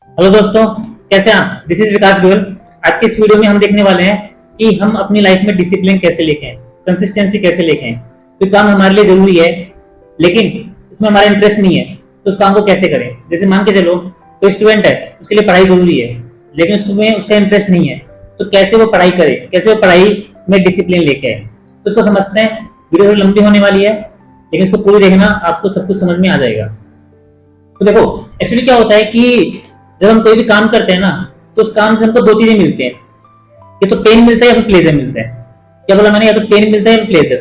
Hello दोस्तों, कैसे हैं आप? दिस इज विकास गोयल। आज के इस वीडियो में हम देखने वाले हैं कि हम अपनी लाइफ में डिसिप्लिन कैसे लेके आए, कंसिस्टेंसी कैसे लेके आए। कोई काम हमारे लिए जरूरी है लेकिन उसमें हमारा इंटरेस्ट नहीं है, तो उस काम को कैसे करें। जैसे मान के चलो कोई स्टूडेंट है, उसके लिए पढ़ाई जरूरी है लेकिन उसमें उसका इंटरेस्ट नहीं है, तो कैसे वो पढ़ाई करे, कैसे वो पढ़ाई में डिसिप्लिन लेके आए। तो उसको समझते हैं। वीडियो थोड़ी लंबी होने वाली है लेकिन इसको पूरी देखना, आपको सब कुछ समझ में आ जाएगा। तो देखो, एक्चुअली क्या होता है कि जब हम कोई भी काम करते हैं ना, तो उस काम से हमको दो चीजें मिलती हैं। या तो पेन मिलता है या फिर प्लेजर मिलता है। क्या बोला मैंने? या तो पेन मिलता है या प्लेजर।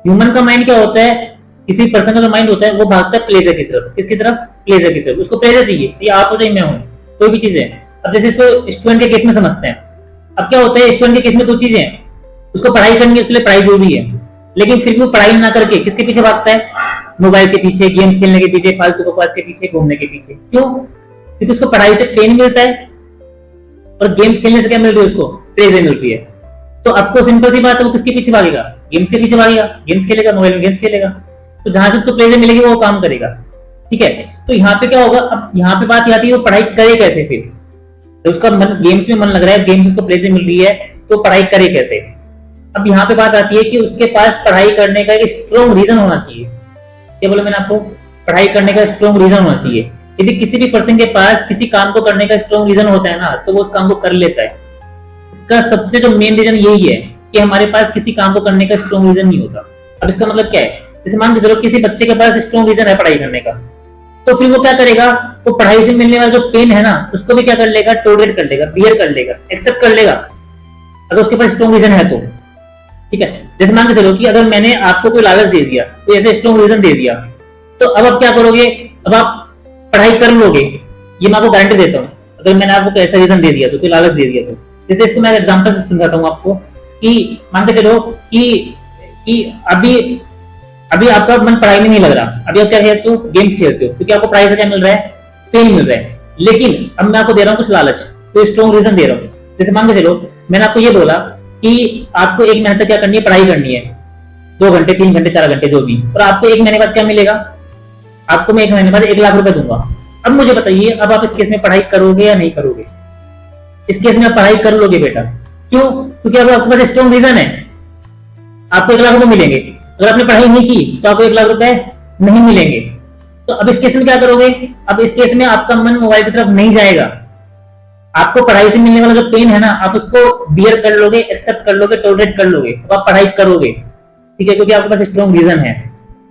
ह्यूमन का माइंड क्या होता है, किसी पर्सन का जो माइंड होता है वो भागता है प्लेजर की तरफ। किसकी तरफ? प्लेजर की तरफ। उसको प्लेजर चाहिए, चाहे आप हो चाहे मैं हूं, कोई भी चीज है। अब जैसे इसको स्टूडेंट के केस में समझते हैं। अब क्या होता है, स्टूडेंट के केस में दो चीजें हैं। उसको पढ़ाई करनी है, उसके लिए पढ़ाई जरूरी है, लेकिन फिर भी वो पढ़ाई ना करके किसके पीछे भागता है? मोबाइल के पीछे, गेम्स खेलने के पीछे, फालतू बकवास के पीछे, घूमने के पीछे। क्यों? क्योंकि उसको पढ़ाई से पेन मिलता है और गेम्स खेलने से क्या मिल रही है? उसको प्लेजर मिल रही है। तो आपको सिंपल सी बात है, वो किसके पीछे भागेगा? गेम्स के पीछे भागेगा। गेम्स खेलेगा, मोबाइल में गेम्स खेलेगा। तो जहां से उसको प्लेजर मिलेगी वो काम करेगा। ठीक है। तो यहाँ पे क्या होगा, अब यहाँ पे बात आती है वो पढ़ाई करे कैसे। फिर तो उसका मन गेम्स में मन लग रहा है, गेम्स उसको प्लेजर मिल रही है, तो पढ़ाई करे कैसे। अब यहाँ पे बात आती है कि उसके पास पढ़ाई करने का एक स्ट्रॉन्ग रीजन होना चाहिए। क्या बोला मैंने आपको? पढ़ाई करने का स्ट्रॉन्ग रीजन होना चाहिए। यदि किसी भी पर्सन के पास किसी काम को करने का स्ट्रॉन्ग रीजन होता है ना, तो वो उस काम को कर लेता है। इसका सबसे जो मेन रीजन यही है कि हमारे पास किसी काम को करने का स्ट्रॉन्ग रीजन नहीं होता। अब इसका मतलब क्या है? जैसे मान के चलो किसी बच्चे के पास स्ट्रॉन्ग रीजन है पढ़ाई करने का, तो फिर वो क्या करेगा? वो पढ़ाई से मिलने वाला जो पेन है ना, उसको भी क्या कर लेगा? टॉलरेट कर लेगा, बियर कर लेगा, एक्सेप्ट कर लेगा, अगर उसके पास स्ट्रॉन्ग रीजन है तो। ठीक है। जैसे मान के चलो कि अगर मैंने आपको कोई लालच दे दिया, कोई ऐसे स्ट्रॉन्ग रीजन दे दिया, तो अब आप क्या करोगे? अब आप पढ़ाई कर लोगे, ये मैं आपको गारंटी देता हूँ। अगर मैंने आपको ऐसा रीजन दे दिया तो, कोई लालच दे दिया तो। जैसे इसको मैं एग्जांपल से समझाता हूँ आपको कि मान के चलो कि अभी अभी आपका मन पढ़ाई में नहीं लग रहा, अभी आप क्या खेलते हो? गेम्स खेलते हो, क्योंकि आपको पढ़ाई से क्या मिल रहा है? पेन मिल रहा है। लेकिन अब मैं आपको दे रहा हूँ कुछ लालच, कोई स्ट्रॉन्ग रीजन दे रहा हूँ। जैसे मान के चलो मैंने आपको ये बोला कि आपको 1 महीने तक क्या करनी है? पढ़ाई करनी है, 2 घंटे, 3 घंटे, 4 घंटे, जो भी। और आपको 1 महीने बाद क्या मिलेगा? आपको मैं 1 महीने बाद 1 लाख रुपए दूंगा। अब मुझे बताइए, अब आप इस केस में पढ़ाई करोगे या नहीं करोगे? इस केस में आप पढ़ाई कर लोगे बेटा। क्यों? क्योंकि अब आपके पास स्ट्रॉन्ग रीजन है, आपको 1 लाख रुपए मिलेंगे। अगर आपने पढ़ाई नहीं की तो आपको 1 लाख रुपए नहीं मिलेंगे। तो अब इस केस में क्या करोगे? अब इस केस में आपका मन मोबाइल की तरफ नहीं जाएगा। आपको पढ़ाई से मिलने वाला जो पेन है ना, आप उसको बियर कर लोगे, एक्सेप्ट कर लोगे, टॉलरेट कर लोगे, तो आप पढ़ाई करोगे। ठीक है, क्योंकि आपके पास स्ट्रॉन्ग रीजन है।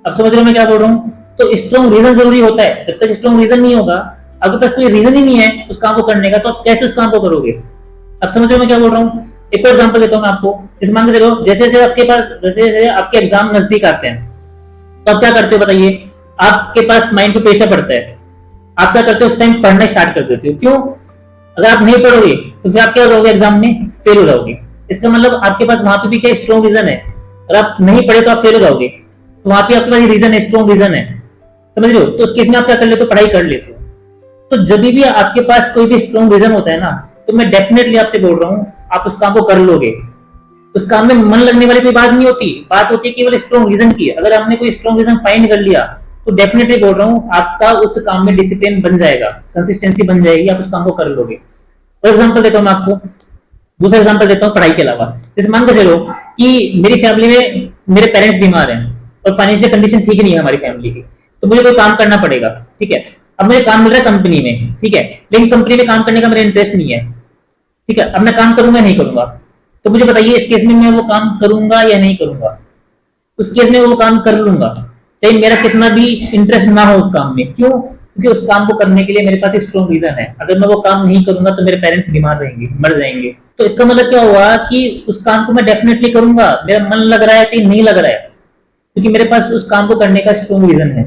अब समझ रहे हो मैं क्या बोल रहा हूँ? तो स्ट्रॉन्ग रीजन जरूरी होता है। जब तक स्ट्रॉन्ग रीजन नहीं होगा, आपके पास कोई रीजन ही नहीं है उस काम को करने का, तो आप कैसे उस काम को करोगे? अब समझ रहे हो मैं क्या बोल रहा हूँ? एक और एग्जांपल देता हूँ मैं आपको। इस मान के चलो जैसे जैसे आपके पास, जैसे जैसे आपके एग्जाम नजदीक आते हैं, तो आप क्या करते हो बताइए? आपके पास माइंड पे प्रेशर पड़ता है, आप क्या करते हो? उस टाइम पढ़ना स्टार्ट कर देते हो। क्यों? अगर आप नहीं पढ़ोगे तो फिर आप क्या हो जाओगे? एग्जाम में फेल हो जाओगे। इसका मतलब आपके पास वहां पे भी क्या स्ट्रॉन्ग रीजन है। अगर आप नहीं पढ़े तो आप फेल हो जाओगे, तो वहां पे आपके पास रीजन है, स्ट्रॉन्ग रीजन है। समझ रहे हो? तो उस केस में आप क्या कर लेते हो? पढ़ाई कर लेते हो। तो जब भी आपके पास कोई भी स्ट्रॉन्ग रीजन होता है ना, तो मैं डेफिनेटली आपसे बोल रहा हूँ आप उस काम को कर लोगे। उस काम में मन लगने वाली कोई बात नहीं होती, बात होती है केवल स्ट्रॉन्ग रीजन की। अगर हमने कोई स्ट्रॉन्ग रीजन फाइंड कर लिया तो डेफिनेटली बोल रहा हूँ आपका उस काम में डिसिप्लिन बन जाएगा, कंसिस्टेंसी बन जाएगी, आप उस काम को कर लोगे। फॉर एग्जाम्पल देता हूँ मैं आपको, दूसरा एग्जाम्पल देता हूँ पढ़ाई के अलावा। जैसे मान के चलो कि मेरी फैमिली में मेरे पेरेंट्स बीमार हैं और फाइनेंशियल कंडीशन ठीक नहीं है हमारी फैमिली की, तो मुझे कोई काम करना पड़ेगा। ठीक है। अब मुझे काम मिल रहा है कंपनी में, ठीक है, लेकिन कंपनी में काम करने का मेरा इंटरेस्ट नहीं है। ठीक है। अब मैं काम करूंगा नहीं करूंगा? तो मुझे बताइए इस केस में मैं वो काम करूंगा या नहीं करूंगा? उस केस में वो काम कर लूंगा, चाहे मेरा कितना भी इंटरेस्ट ना हो उस काम में। क्यों? क्योंकि उस काम को करने के लिए मेरे पास एक स्ट्रॉन्ग रीजन है। अगर मैं वो काम नहीं करूंगा तो मेरे पेरेंट्स बीमार रहेंगे, मर जाएंगे। तो इसका मतलब क्या हुआ कि उस काम को मैं डेफिनेटली करूंगा, मेरा मन लग रहा है चाहे नहीं लग रहा है, क्योंकि मेरे पास उस काम को करने का स्ट्रॉन्ग रीजन है।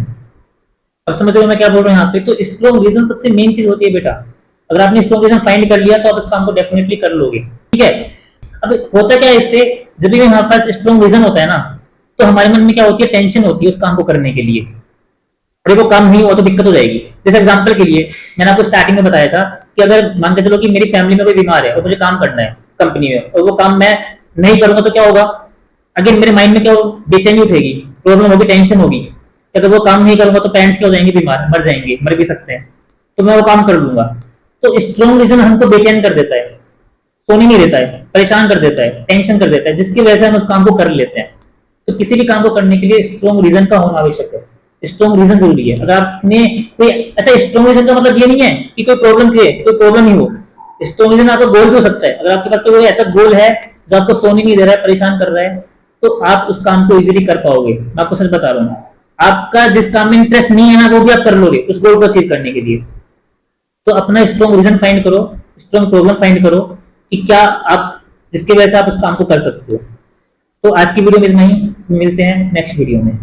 अब समझ रहे हो मैं क्या बोल रहा हूँ यहाँ पे? तो स्ट्रॉन्ग रीजन सबसे मेन चीज होती है बेटा। अगर आपने स्ट्रॉन्ग रीजन फाइंड कर लिया तो आप उस काम को डेफिनेटली कर लोगे। ठीक है। अब होता क्या है इससे, जब भी हमारे पास स्ट्रॉन्ग रीजन होता है ना, तो हमारे मन में क्या होती है? टेंशन होती है उस काम को करने के लिए, और वो काम नहीं हुआ तो दिक्कत हो जाएगी। जैसे एग्जांपल के लिए मैंने आपको स्टार्टिंग में बताया था कि अगर मान के चलो कि मेरी फैमिली में कोई बीमार है और मुझे काम करना है कंपनी में, और वो काम मैं नहीं करूंगा तो क्या होगा? अगेन मेरे माइंड में क्या बेचैनी उठेगी, प्रॉब्लम होगी, टेंशन होगी। अगर वो काम नहीं करूंगा तो पेरेंट्स क्या हो जाएंगे? बीमार, मर जाएंगे, मर भी सकते हैं। तो मैं वो काम कर लूंगा। तो स्ट्रॉन्ग रीजन हमको बेचैन कर देता है, सोने नहीं देता है, परेशान कर देता है, टेंशन कर देता है, जिसकी वजह से हम उस काम को कर लेते हैं। तो किसी भी काम को करने के लिए स्ट्रॉन्ग रीजन का होना आवश्यक है, स्ट्रॉन्ग रीजन जरूरी है। अगर आपने कोई ऐसा स्ट्रॉन्ग रीजन का मतलब ये नहीं है कि कोई प्रॉब्लम ही हो। स्ट्रॉन्ग रीजन आपका गोल भी हो सकता है। अगर आपके पास कोई ऐसा गोल है जो आपको सोने नहीं दे रहा है, परेशान कर रहा है, तो आप उस काम को इजीली कर पाओगे। मैं आपको सच बता रहा हूँ, आपका जिस काम में इंटरेस्ट नहीं है ना, वो भी आप कर लोगे उस गोल को अचीव करने के लिए। तो अपना स्ट्रॉन्ग रीजन फाइंड करो, स्ट्रॉन्ग प्रॉब्लम फाइंड करो कि क्या आप जिसकी वजह से आप उस काम को कर सकते हो। तो आज की वीडियो में इतना ही, मिलते हैं नेक्स्ट वीडियो में।